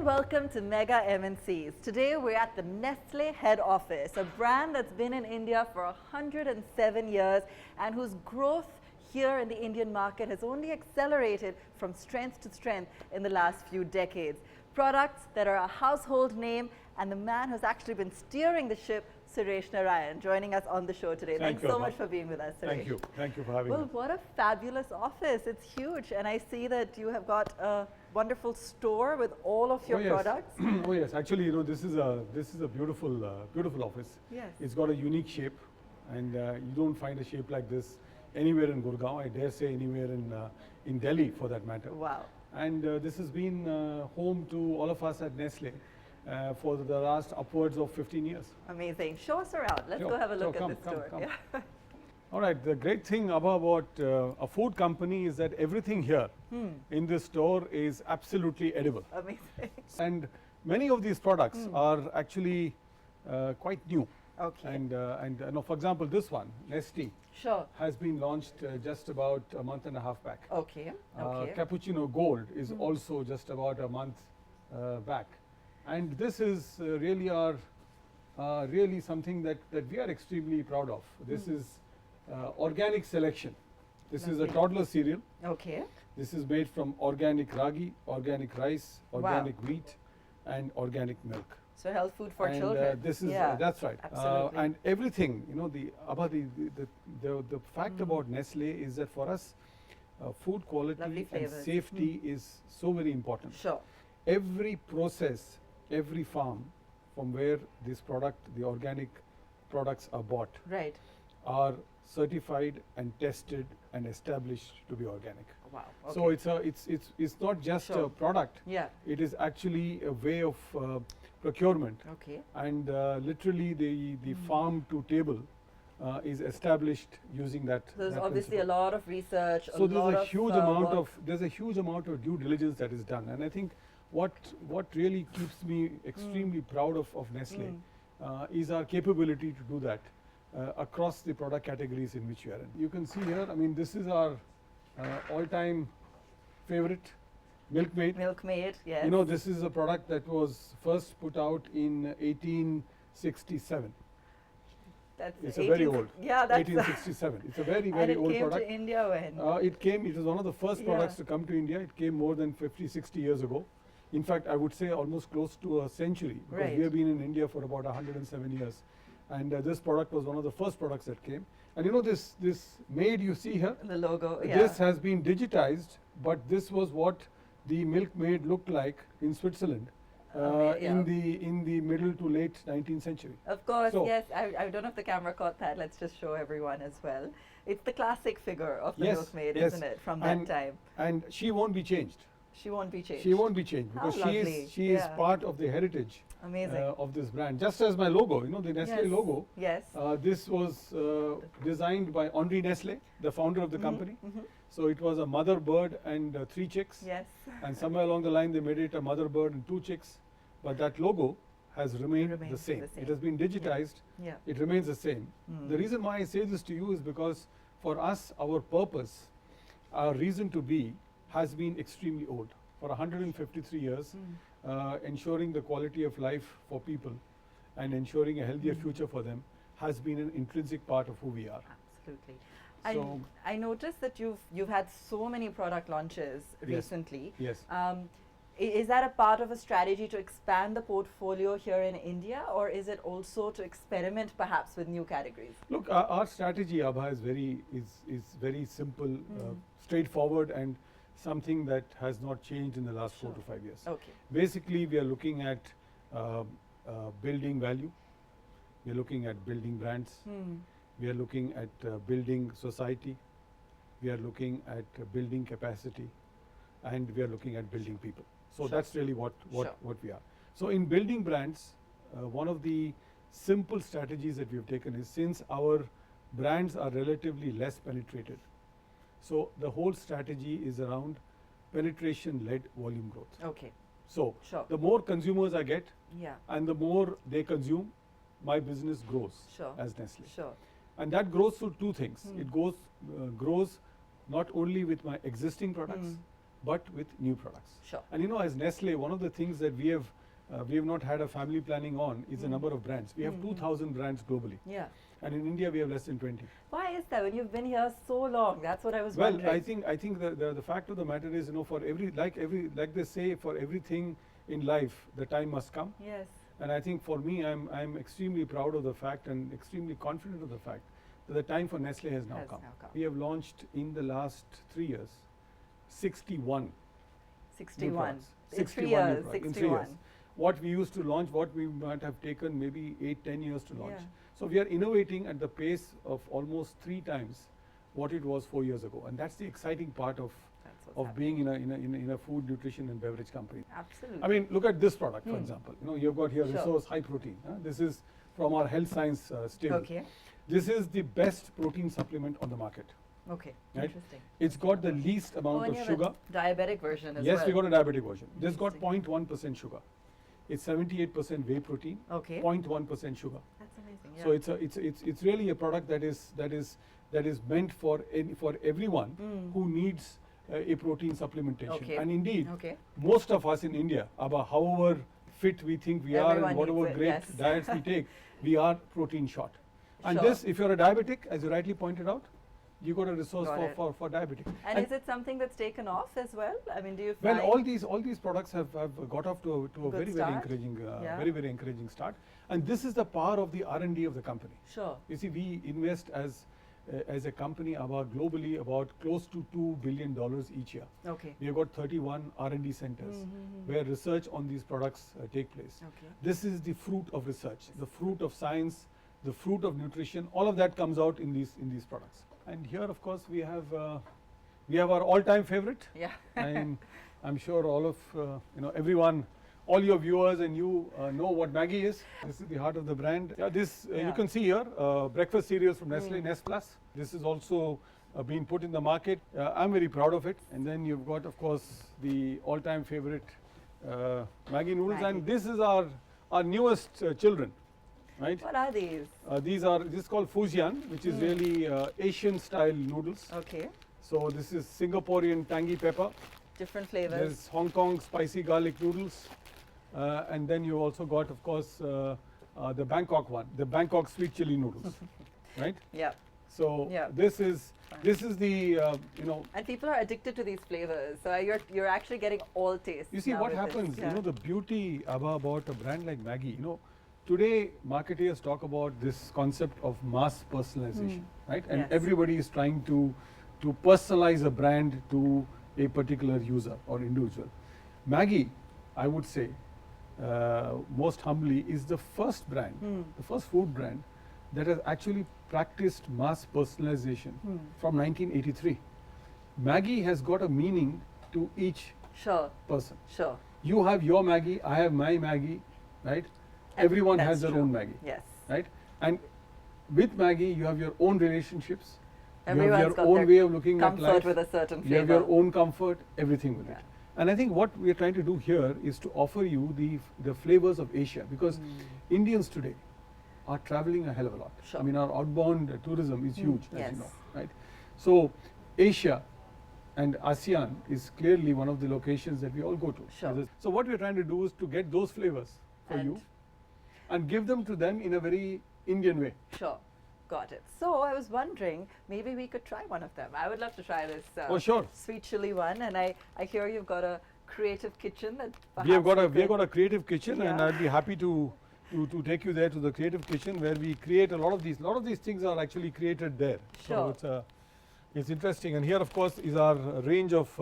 and welcome to Mega MNCs. Today we're at the Nestle head office, a brand that's been in India for 107 years and whose growth here in the Indian market has only accelerated from strength to strength in the last few decades. Products that are a household name, and the man who's actually been steering the ship, Suresh Narayanan, joining us on the show today. Thanks so much for being with us, Suresh. Thank you for having me. Well, what a fabulous office. It's huge, and I see that you have got a wonderful store with all of your products. Oh yes, actually, you know, this is a beautiful beautiful office. Yes. It's got a unique shape, and you don't find a shape like this anywhere in Gurugram. I dare say anywhere in Delhi, for that matter. Wow. And this has been home to all of us at Nestle for the last upwards of 15 years. Amazing. Show us around. Let's go have a look at this store. Come. Yeah. All right, the great thing about a food company is that everything here in this store is absolutely edible. Amazing. And many of these products are actually quite new. Okay. And you know, for example, this one, Nestle, Sure. has been launched just about a month and a half back. Okay. Okay. Cappuccino Gold is also just about a month back. And this is really really something that we are extremely proud of. This is organic selection. This is a toddler cereal. Okay. This is made from organic ragi, organic rice, organic wheat, and organic milk. So health food for and children. This is yeah, that's right. Absolutely. And everything, you know, the fact about Nestle is that for us, food quality and safety is so very important. Sure. Every process, every farm from where this product, the organic products are bought, Right. are certified and tested and established to be organic. Wow. Okay. So it's not just a product. Yeah. It is actually a way of procurement. Okay. And literally the farm to table is established using that. So there's that obviously principle. a lot of research. So there's a huge amount work. there's a huge amount of due diligence that is done, and I think what really keeps me extremely proud of Nestle is our capability to do that across the product categories in which we are in. You can see here, I mean, this is our all-time favorite, Milkmaid. Milkmaid, yes. You know, this is a product that was first put out in 1867. It's very old. Yeah, that's 1867. It's a very old product. And it came to India when? It was one of the first products to come to India. It came more than 50, 60 years ago. In fact, I would say almost close to a century, because we have been in India for about 107 years. And this product was one of the first products that came. And you know, this maid you see here, the logo, this has been digitized, but this was what the Milkmaid looked like in Switzerland in the middle to late 19th century. Of course, yes. I don't know if the camera caught that. Let's just show everyone as well. It's the classic figure of the Milkmaid, isn't it, from that time? And she won't be changed. She won't be changed. She won't be changed, because she is part of the heritage of this brand. Just as my logo, you know, the Nestle logo. Yes. This was designed by Henri Nestle, the founder of the company. So it was a mother bird and 3 chicks. Yes. And somewhere along the line they made it a mother bird and 2 chicks. But that logo has remained the same. It has been digitized. Yeah. It remains the same. The reason why I say this to you is because for us, our purpose, our reason to be, has been extremely old. For 153 years, ensuring the quality of life for people and ensuring a healthier future for them has been an intrinsic part of who we are. Absolutely. So I noticed that you've had so many product launches recently. Yes. Is that a part of a strategy to expand the portfolio here in India, or is it also to experiment perhaps with new categories? Look, our strategy, Aabha, is very simple, straightforward, and something that has not changed in the last 4 to 5 years. Okay. Basically, we are looking at building value. We are looking at building brands. We are looking at building society. We are looking at building capacity, and we are looking at building people. So that's really what we are. So in building brands, one of the simple strategies that we have taken is, since our brands are relatively less penetrated, so the whole strategy is around penetration-led volume growth. Okay. So the more consumers I get, and the more they consume, my business grows as Nestle. Sure. And that grows through 2 things. It grows not only with my existing products, but with new products. Sure. And you know, as Nestle, one of the things that we have not had a family planning on is the number of brands. We have 2,000 brands globally. Yeah. And in India, we have less than 20. Why is that when you've been here so long? That's what I was Well, wondering. I think the fact of the matter is, you know, for like they say, for everything in life, the time must come. Yes. And I think for me, I'm extremely proud of the fact and extremely confident of the fact that the time for Nestle has now come. We have launched in the last 3 years 61 new 61. products. In 61 3 new years, products in 3 61. years. What we used to launch, what we might have taken maybe 8-10 years to launch. Yeah. So we are innovating at the pace of almost 3 times what it was 4 years ago, and that's the exciting part of That's what's being in a food, nutrition, and beverage company. Absolutely. I mean, look at this product, for example. You know, you've got here Sure. Resource High Protein. This is from our health science stable. Okay. This is the best protein supplement on the market. Okay. Right? Interesting. It's got the least amount and of you have sugar. a diabetic version as Yes, well. we got a diabetic version. This got Interesting. 0.1% sugar. It's 78% whey protein, Okay. 0.1% sugar. That's amazing. Yeah. So it's really a product that is meant for everyone who needs a protein supplementation. Okay. And indeed, Okay. most of us in India, however fit we think we are Everyone and whatever needs it, great yes. diets we take, we are protein short. And Sure. this, if you're a diabetic, as you rightly pointed out, you got a resource Got it. for diabetic. And is it something that's taken off as well? I mean, do you Well, find all these products have got off to a Good very start. encouraging Yeah. very encouraging start. And this is the power of the R&D of the company. Sure. You see, we invest as a company about globally about close to $2 billion each year. Okay. We have got 31 R&D centers where research on these products take place. Okay. This is the fruit of research, the fruit of science, the fruit of nutrition. All of that comes out in these products. And here, of course, we have our all-time favorite. Yeah. I'm sure all of everyone, all your viewers and you know what Maggi is. This is the heart of the brand. Yeah, this you Yeah. can see here breakfast cereals from Nestle, Nest Plus. This is also being put in the market. I'm very proud of it. And then you've got, of course, the all-time favorite Maggi noodles. Maggi. And this is our newest children, right? What are these? This is called Fujian, which is really Asian-style noodles. Okay. So this is Singaporean tangy pepper. Different flavors. There's Hong Kong spicy garlic noodles, and then you also got, of course, the Bangkok one, the Bangkok sweet chili noodles, right? Yeah. So Yeah. this is the And people are addicted to these flavors. So you're actually getting all tastes. you see now what with this. happens. Yeah. You know, the beauty about a brand like Maggi. You know, today marketeers talk about this concept of mass personalization, right? And Yes. everybody is trying to personalize a brand to a particular user or individual. Maggi, I would say, most humbly, is the first brand, the first food brand that has actually practiced mass personalization from 1983. Maggi has got a meaning to each Sure. person. Sure. You have your Maggi, I have my Maggi, right? Everyone That's has their true. own Maggi, Yes. right? And with Maggi, you have your own relationships. Everyone's you have got your their own way of looking at comfort life. with a certain You have flavor. your own comfort, everything with Yeah. it. And I think what we are trying to do here is to offer you the flavors of Asia, because Indians today are traveling a hell of a lot. Sure. I mean, our outbound tourism is huge, as Yes. you know, right? So Asia and ASEAN is clearly one of the locations that we all go to. Sure. So what we're trying to do is to get those flavors for you and give them to them in a very Indian way. Sure. Got it. So I was wondering, maybe we could try one of them. I would love to try this Oh, sure. sweet chili one. And I hear you've got a creative kitchen that We have got perhaps a creative kitchen, and Yeah. I'd be happy to take you there to the creative kitchen where we create a lot of these. A lot of these things are actually created there. Sure. So it's interesting. And here, of course, is our range of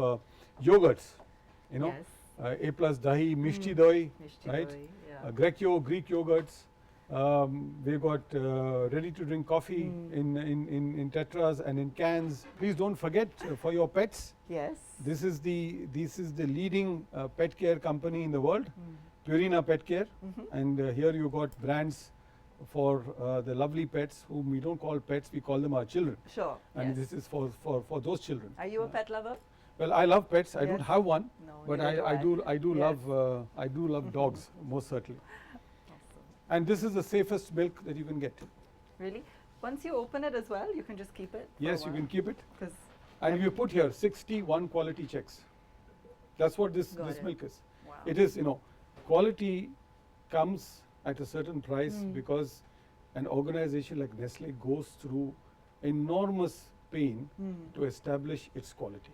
yogurts. You know, Yes. A plus dahi, mishti doi, Mishti right? doi, yeah. Greek yogurts. We've got ready-to-drink coffee in tetras and in cans. Please don't forget for your pets. Yes. This is the leading pet care company in the world, Purina Pet Care, and here you got brands for the lovely pets whom we don't call pets, we call them our children, Sure. and yes. this is for those children. Are you a pet lover? Well, I love pets. I don't Yes. have one, No. but neither I do Yes. love dogs most certainly. Awesome. And this is the safest milk that you can get. Really? Once you open it as well, you can just keep it? Yes, you can keep it. Because And we put here 61 quality checks. That's what this Got milk is. Wow. It is, quality comes at a certain price because an organization like Nestle goes through enormous pain to establish its quality.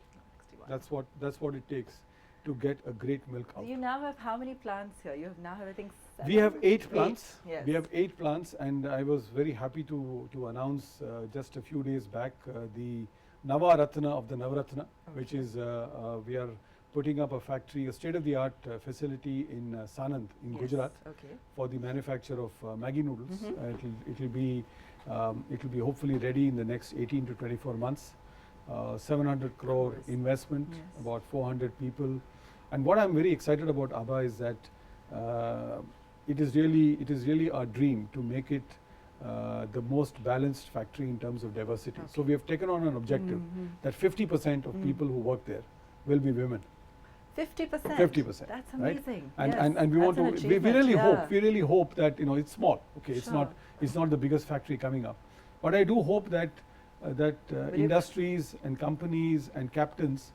61. That's what it takes to get a great milk out. You now have how many plants here? You have now have, I think, 7? We have 8 plants. Yes. We have 8 plants, and I was very happy to announce just a few days back the Navaratna of the Navaratna, which is we are putting up a factory, a state-of-the-art facility in Sanand in Gujarat for the manufacture of Maggi noodles. It will be hopefully ready in the next 18 to 24 months. 700 crore investment, about 400 people. And what I'm very excited about Aabha is that it is really our dream to make it the most balanced factory in terms of diversity. So we have taken on an objective that 50% of people who work there will be women. 50%. 50%. That's amazing. Right? Yes. And we want to. We really hope that it's small. Okay, Sure. it's not the biggest factory coming up, but I do hope that industries and companies and captains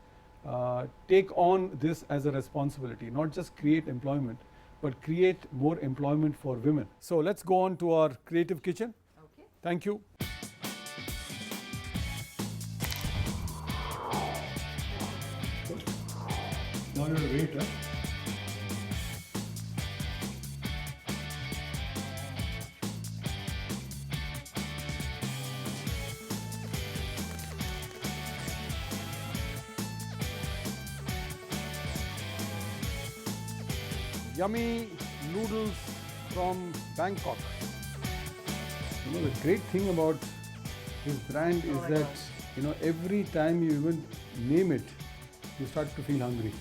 take on this as a responsibility, not just create employment, but create more employment for women. So let's go on to our creative kitchen. Okay. Thank you. Now you have to wait, huh? Yummy noodles from Bangkok. The great thing about this brand is that every time you even name it, you start to feel hungry.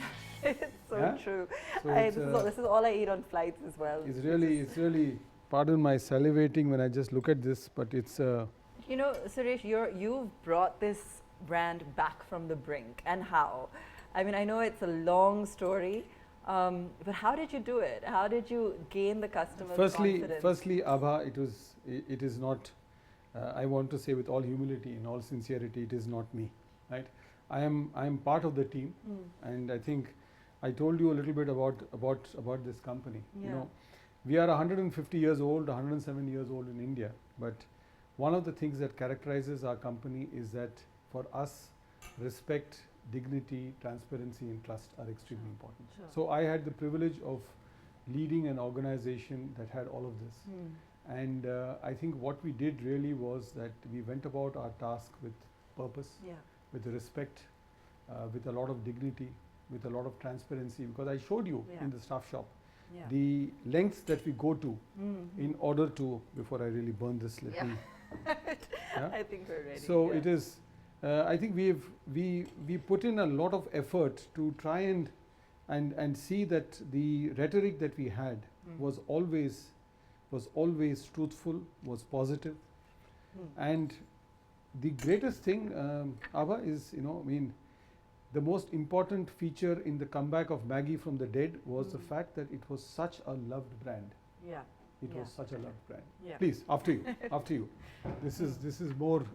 It's so true. So this is all I eat on flights as well. It's really. Pardon my salivating when I just look at this, but it's. Suresh, you've brought this brand back from the brink, and how? I mean, I know it's a long story. But how did you do it? How did you gain the customers' confidence? Firstly, Aabha, it is not. I want to say with all humility, in all sincerity, it is not me, right? I am part of the team, and I think I told you a little bit about this company. Yeah. We are 150 years old, 107 years old in India, but one of the things that characterizes our company is that for us, respect, dignity, transparency and trust are extremely important. Sure. So I had the privilege of leading an organization that had all of this. And I think what we did really was that we went about our task with purpose, with respect, with a lot of dignity, with a lot of transparency, because I showed you in the staff shop the lengths that we go to in order to, before I really burn this, let me. I think we're ready. So it is. I think we put in a lot of effort to try and see that the rhetoric that we had was always truthful, was positive, and the greatest thing, Aabha, is the most important feature in the comeback of Maggi from the dead was the fact that it was such a loved brand. It was such a loved brand. Please, after you. This is more.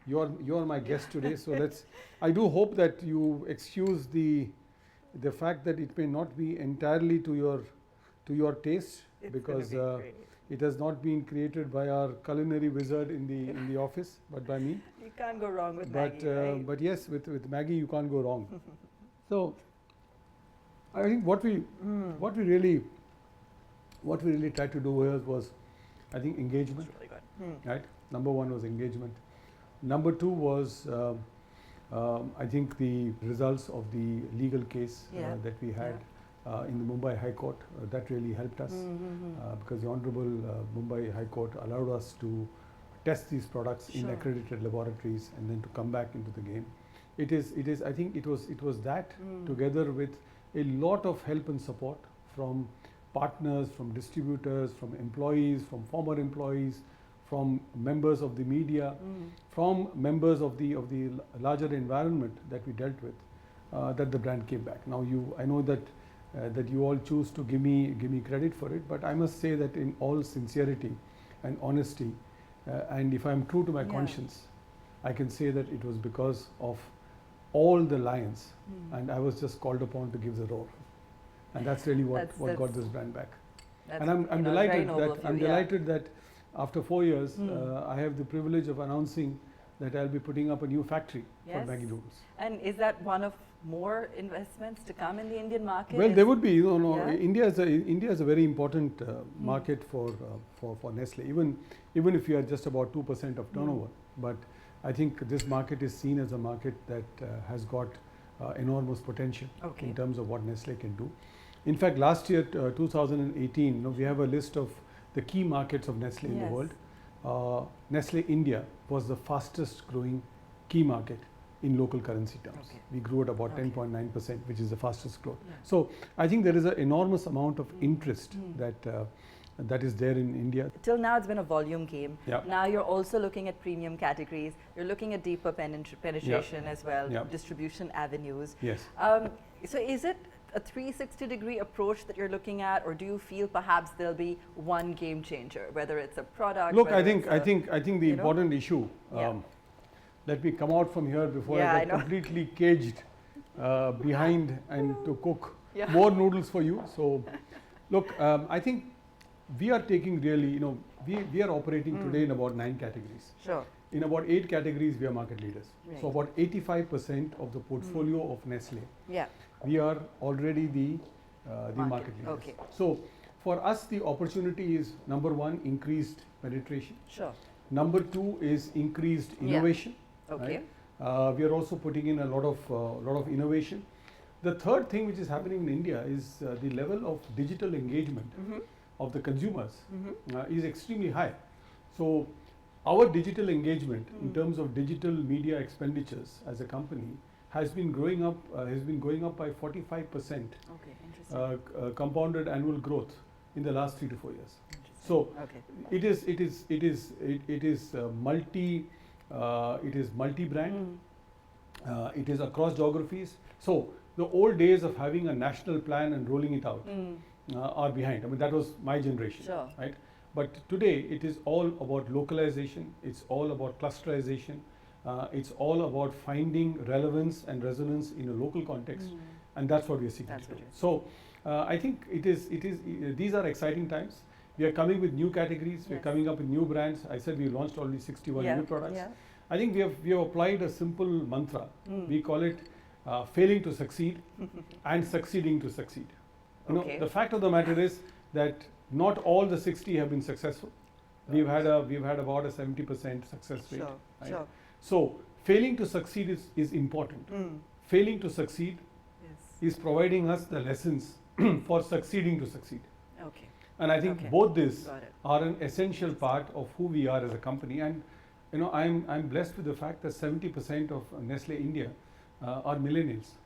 You're my guest today, so I do hope that you excuse the fact that it may not be entirely to your taste, because it has not been created by our culinary wizard in the office, but by me. You can't go wrong with Maggi, right? But yes, with Maggi you can't go wrong. So I think what we really tried to do here was, I think, engagement. That's really good. Right. Number one was engagement. Number two was, I think, the results of the legal case that we had in the Mumbai High Court. That really helped us because the Honorable Mumbai High Court allowed us to test these products in accredited laboratories and then to come back into the game. It is. I think it was that together with a lot of help and support from partners, from distributors, from employees, from former employees, from members of the media, from members of the larger environment that we dealt with, that the brand came back. Now I know that you all choose to give me credit for it, but I must say that in all sincerity and honesty, and if I'm true to my conscience, I can say that it was because of all the lions, and I was just called upon to give the roar, and that's really what got this brand back. And I'm delighted that after 4 years, I have the privilege of announcing that I'll be putting up a new factory for Maggi noodles. And is that one of more investments to come in the Indian market? Well, there would be. India is a very important market for Nestle. Even if you are just about 2% of turnover, but I think this market is seen as a market that has got enormous potential in terms of what Nestle can do. In fact, last year, 2018, we have a list of the key markets of Nestle in the world. Nestle India was the fastest growing key market in local currency terms. We grew at about 10.9%, which is the fastest growth. So I think there is an enormous amount of interest that is there in India. Till now it's been a volume game. Now you're also looking at premium categories. You're looking at deeper penetration as well, distribution avenues. So is it a 360-degree approach that you're looking at, or do you feel perhaps there'll be one game changer, whether it's a product? Look, I think the important issue. Let me come out from here before I get completely caged behind and to cook more noodles for you. So, look, I think we are taking really, we are operating today in about 9 categories. In about 8 categories, we are market leaders. So about 85% of the portfolio of Nestle, we are already the market leaders. So for us, the opportunity is number 1, increased penetration. Number 2 is increased innovation. We are also putting in a lot of innovation. The third thing which is happening in India is the level of digital engagement of the consumers is extremely high. So our digital engagement in terms of digital media expenditures as a company has been going up by 45% compounded annual growth in the last 3 to 4 years. So it is multi-brand. It is across geographies. So the old days of having a national plan and rolling it out are behind. I mean, that was my generation, right? But today it is all about localization. It's all about clusterization. It's all about finding relevance and resonance in a local context, and that's what we are seeking to do. So I think these are exciting times. We are coming with new categories. We are coming up with new brands. I said we launched already 61 new products. I think we have applied a simple mantra. We call it failing to succeed and succeeding to succeed. The fact of the matter is that not all the 60 have been successful. We've had about a 70% success rate. So failing to succeed is important. Failing to succeed is providing us the lessons for succeeding to succeed. And I think both these are an essential part of who we are as a company. And I'm blessed with the fact that 70% of Nestle India are millennials.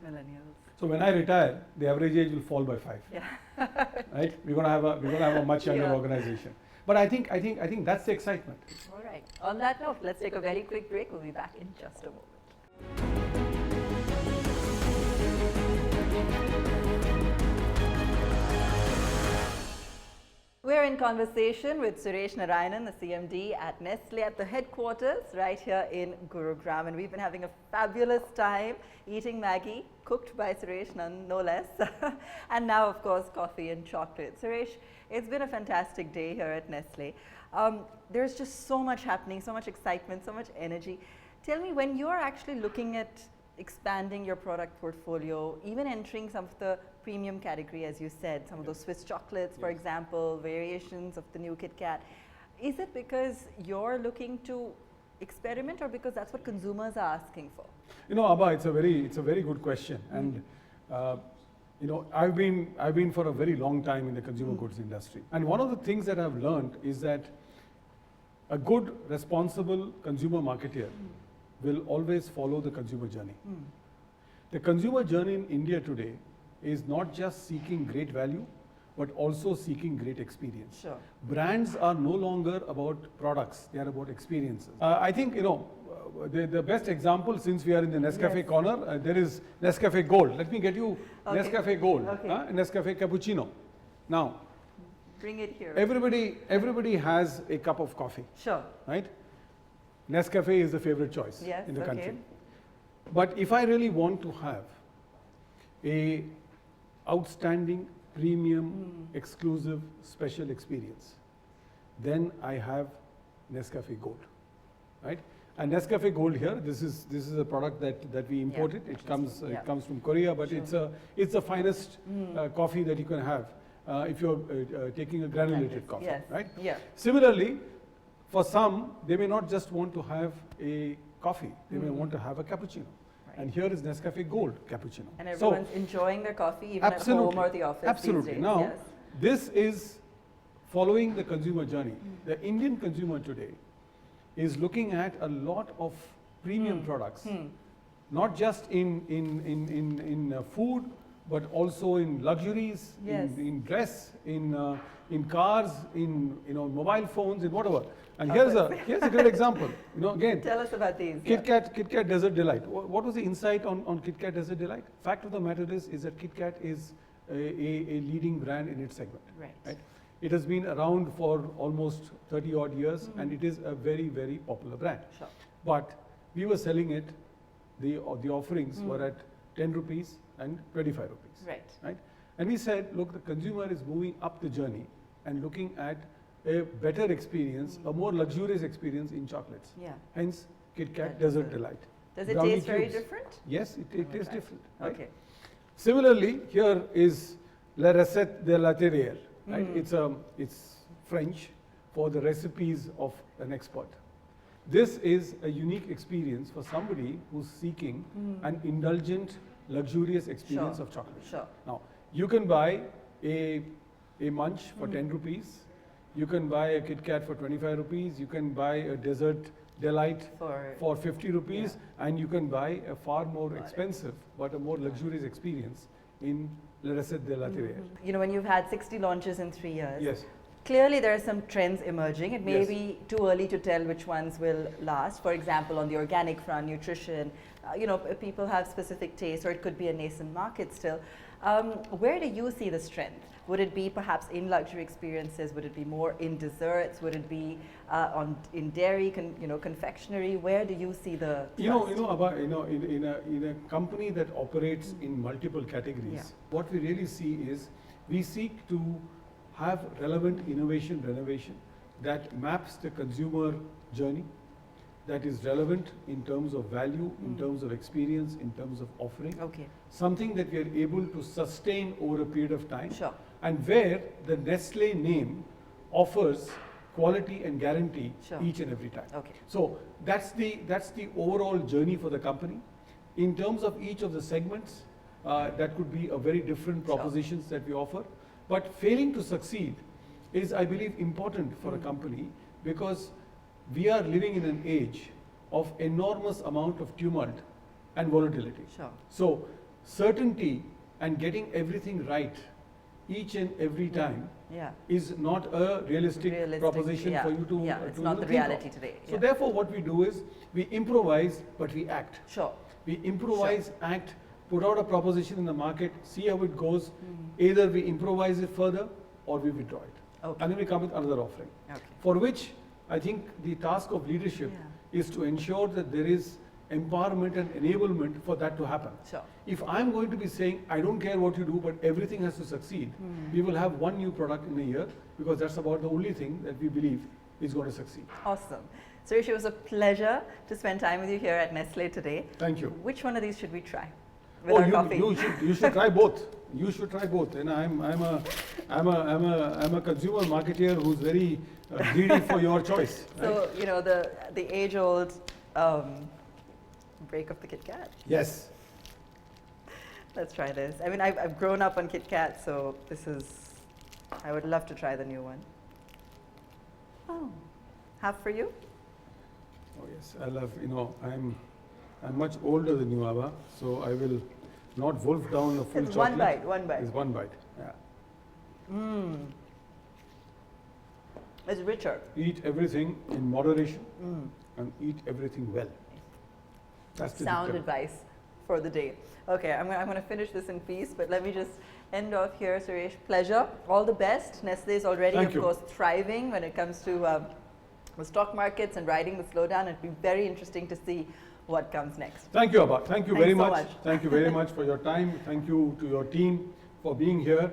So when I retire, the average age will fall by 5. Right? We're gonna have a much younger organization. But I think that's the excitement. All right. On that note, let's take a very quick break. We'll be back in just a moment. We're in conversation with Suresh Narayanan, the CMD at Nestle at the headquarters right here in Gurugram, and we've been having a fabulous time eating Maggi, cooked by Suresh, no less, and now of course coffee and chocolate. Suresh, it's been a fantastic day here at Nestle. There's just so much happening, so much excitement, so much energy. Tell me, when you're actually looking at expanding your product portfolio, even entering some of the premium category, as you said, some of those Swiss chocolates, for example, variations of the new Kit Kat, is it because you're looking to experiment, or because that's what consumers are asking for? Aabha, it's a very good question, and I've been for a very long time in the consumer goods industry, and one of the things that I've learned is that a good, responsible consumer marketeer will always follow the consumer journey. The consumer journey in India today is not just seeking great value, but also seeking great experience. Brands are no longer about products, they are about experiences. I think, the best example, since we are in the Nescafe corner, there is Nescafe Gold. Let me get you Nescafe Gold, Nescafe Cappuccino. Now, bring it here. Everybody has a cup of coffee. Right? Nescafe is the favorite choice in the country. But if I really want to have a outstanding, premium, exclusive, special experience, then I have Nescafe Gold, right? And Nescafe Gold here, this is a product that we imported. It comes from Korea, but it's the finest coffee that you can have if you're taking a granulated coffee, right? Yeah. Similarly, for some, they may not just want to have a coffee; they may want to have a cappuccino. Right. And here is Nescafe Gold cappuccino. And everyone's enjoying their coffee, even at home or the office. Absolutely. These days. Now, this is following the consumer journey. The Indian consumer today is looking at a lot of premium products, not just in food, but also in luxuries, in dress, in cars, in mobile phones, in whatever. And here's a great example. Again, tell us about these. Kit Kat Desert Delight. What was the insight on Kit Kat Desert Delight? Fact of the matter is that Kit Kat is a leading brand in its segment. Right? It has been around for almost 30 odd years, and it is a very, very popular brand. Sure. But we were selling it, the offerings were at 10 rupees and 25 rupees. Right? And we said, look, the consumer is moving up the journey and looking at a better experience, a more luxurious experience in chocolates. Hence, Kit Kat Desert Delight. Does it taste very different? Yes, it tastes different. Right? Okay. Similarly, here is La Recette de la Terrière. Right? It's French for the recipes of an expert. This is a unique experience for somebody who's seeking an indulgent, luxurious experience of chocolate. Sure. Now, you can buy a munch for 10 rupees. You can buy a Kit Kat for 25 rupees. You can buy a Desert Delight for 50 rupees. And you can buy a far more expensive but a more luxurious experience in La Recette de la Terrière. When you've had 60 launches in 3 years, yes, clearly there are some trends emerging. It may be too early to tell which ones will last. For example, on the organic front, nutrition, people have specific tastes, or it could be a nascent market still. Where do you see the strength? Would it be perhaps in luxury experiences? Would it be more in desserts? Would it be in dairy, confectionery? Where do you see the thrust? In a company that operates in multiple categories, what we really see is we seek to have relevant innovation renovation that maps the consumer journey, that is relevant in terms of value, in terms of experience, in terms of offering. Something that we are able to sustain over a period of time. Sure. And where the Nestle name offers quality and guarantee each and every time. So that's the overall journey for the company. In terms of each of the segments, that could be a very different propositions that we offer. But failing to succeed is, I believe, important for a company, because we are living in an age of enormous amount of tumult and volatility. So certainty and getting everything right each and every time is not a realistic proposition for you to it's not the reality today. So therefore what we do is we improvise, but we act. We improvise, act, put out a proposition in the market, see how it goes. Either we improvise it further or we withdraw it. And then we come with another offering. For which I think the task of leadership is to ensure that there is empowerment and enablement for that to happen. If I'm going to be saying, I don't care what you do, but everything has to succeed, we will have one new product in a year, because that's about the only thing that we believe is going to succeed. Awesome. Suresh, it was a pleasure to spend time with you here at Nestle today. Thank you. Which one of these should we try? You should try both. You should try both. And I'm a consumer marketeer who's very greedy for your choice. So the age-old break of the Kit Kat. Yes. Let's try this. I mean, I've grown up on Kit Kat, so I would love to try the new one. Oh, half for you? Oh yes, I love, I'm much older than you, Aabha, so I will not wolf down the full chocolate. One bite. It's one bite, It's richer. Eat everything in moderation and eat everything well. That's the sound advice for the day. Okay, I'm going to finish this in peace, but let me just end off here, Suresh. Pleasure. All the best. Nestle is already, of course, thriving when it comes to the stock markets and riding the slowdown. It'd be very interesting to see what comes next. Thank you, Aabha. Thank you Thanks very so much. much. Thank you very much for your time. Thank you to your team for being here.